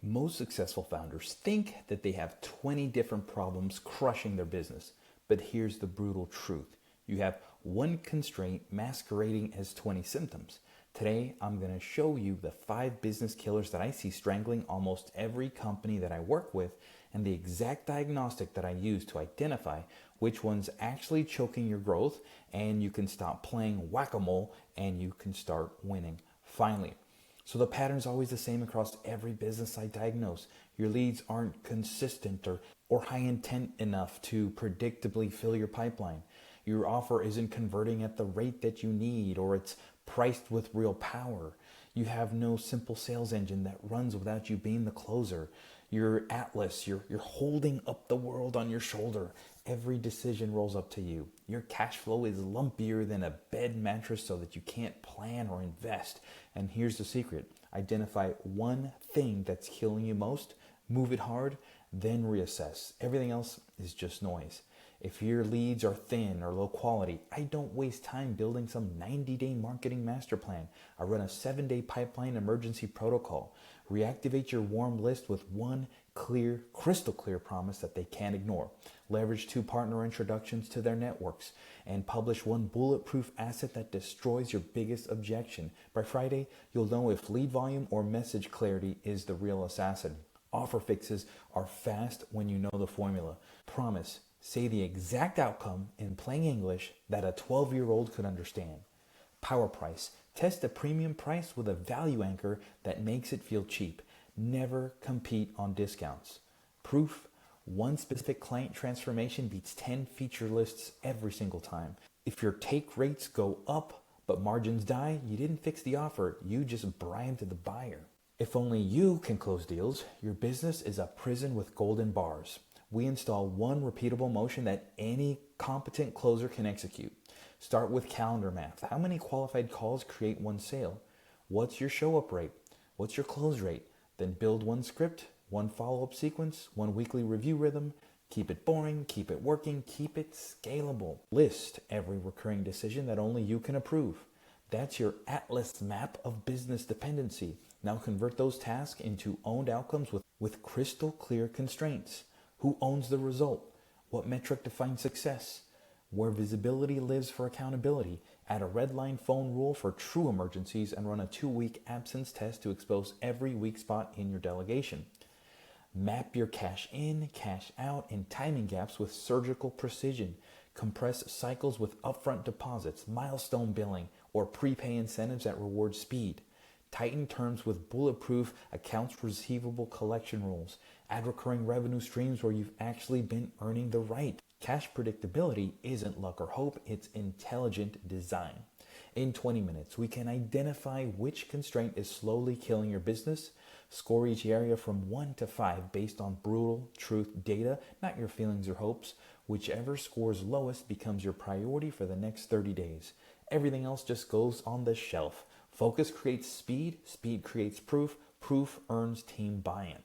Most successful founders think that they have 20 different problems crushing their business. But here's the brutal truth. You have one constraint masquerading as 20 symptoms. Today, I'm going to show you the 5 business killers that I see strangling almost every company that I work with, and the exact diagnostic that I use to identify which one's actually choking your growth, and you can stop playing whack-a-mole and you can start winning finally. So the pattern's always the same across every business I diagnose. Your leads aren't consistent or high intent enough to predictably fill your pipeline. Your offer isn't converting at the rate that you need, or it's priced with real power. You have no simple sales engine that runs without you being the closer. You're Atlas, you're holding up the world on your shoulder. Every decision rolls up to you. Your cash flow is lumpier than a bed mattress so that you can't plan or invest. And here's the secret. Identify one thing that's killing you most, move it hard, then reassess. Everything else is just noise. If your leads are thin or low quality, I don't waste time building some 90-day marketing master plan. I run a 7-day pipeline emergency protocol. Reactivate your warm list with one clear, crystal clear promise that they can't ignore. Leverage 2 partner introductions to their networks and publish one bulletproof asset that destroys your biggest objection. By Friday, you'll know if lead volume or message clarity is the real assassin. Offer fixes are fast when you know the formula. Promise. Say the exact outcome in plain English that a 12-year-old could understand. Power price. Test a premium price with a value anchor that makes it feel cheap. Never compete on discounts. Proof. One specific client transformation beats 10 feature lists every single time. If your take rates go up but margins die, you didn't fix the offer, you just bribed the buyer. If only you can close deals, your business is a prison with golden bars. We install one repeatable motion that any competent closer can execute. Start with calendar math. How many qualified calls create one sale? What's your show up rate? What's your close rate? Then build one script, one follow-up sequence, one weekly review rhythm. Keep it boring, keep it working, keep it scalable. List every recurring decision that only you can approve. That's your Atlas map of business dependency. Now convert those tasks into owned outcomes with crystal clear constraints. Who owns the result? What metric defines success? Where visibility lives for accountability. Add a red line phone rule for true emergencies and run a 2-week absence test to expose every weak spot in your delegation. Map your cash in, cash out, and timing gaps with surgical precision. Compress cycles with upfront deposits, milestone billing, or prepay incentives that reward speed. Tighten terms with bulletproof accounts receivable collection rules. Add recurring revenue streams where you've actually been earning the right. Cash predictability isn't luck or hope, it's intelligent design. In 20 minutes, we can identify which constraint is slowly killing your business, score each area from 1 to 5 based on brutal truth data, not your feelings or hopes. Whichever scores lowest becomes your priority for the next 30 days. Everything else just goes on the shelf. Focus creates speed, speed creates proof, proof earns team buy-in.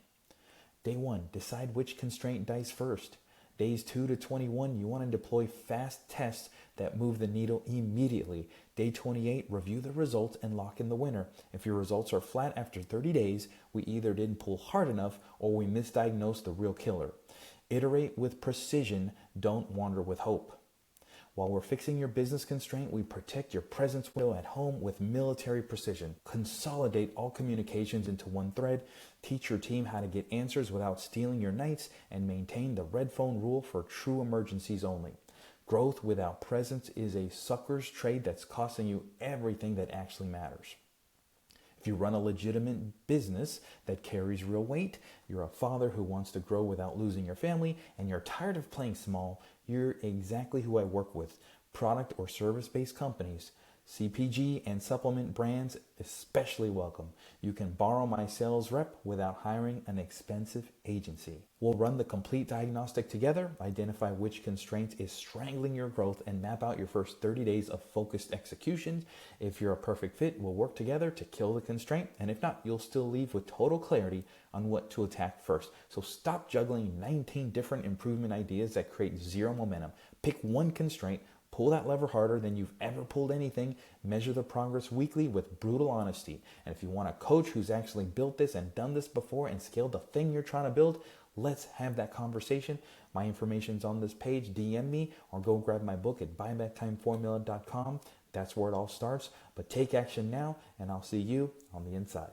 Day 1, decide which constraint dies first. Days 2 to 21, you want to deploy fast tests that move the needle immediately. Day 28, review the results and lock in the winner. If your results are flat after 30 days, we either didn't pull hard enough or we misdiagnosed the real killer. Iterate with precision, don't wander with hope. While we're fixing your business constraint, we protect your presence window at home with military precision. Consolidate all communications into one thread, teach your team how to get answers without stealing your nights, and maintain the red phone rule for true emergencies only. Growth without presence is a sucker's trade that's costing you everything that actually matters. If you run a legitimate business that carries real weight, you're a father who wants to grow without losing your family, and you're tired of playing small, you're exactly who I work with. Product or service-based companies, CPG and supplement brands especially welcome. You can borrow my sales rep without hiring an expensive agency. We'll run the complete diagnostic together, identify which constraint is strangling your growth, and map out your first 30 days of focused execution. If you're a perfect fit, we'll work together to kill the constraint, and if not, you'll still leave with total clarity on what to attack first. So stop juggling 19 different improvement ideas that create zero momentum. Pick one constraint, Pull that lever harder than you've ever pulled anything. Measure the progress weekly with brutal honesty. And if you want a coach who's actually built this and done this before and scaled the thing you're trying to build, let's have that conversation. My information's on this page. DM me or go grab my book at buybacktimeformula.com. That's where it all starts. But take action now, and I'll see you on the inside.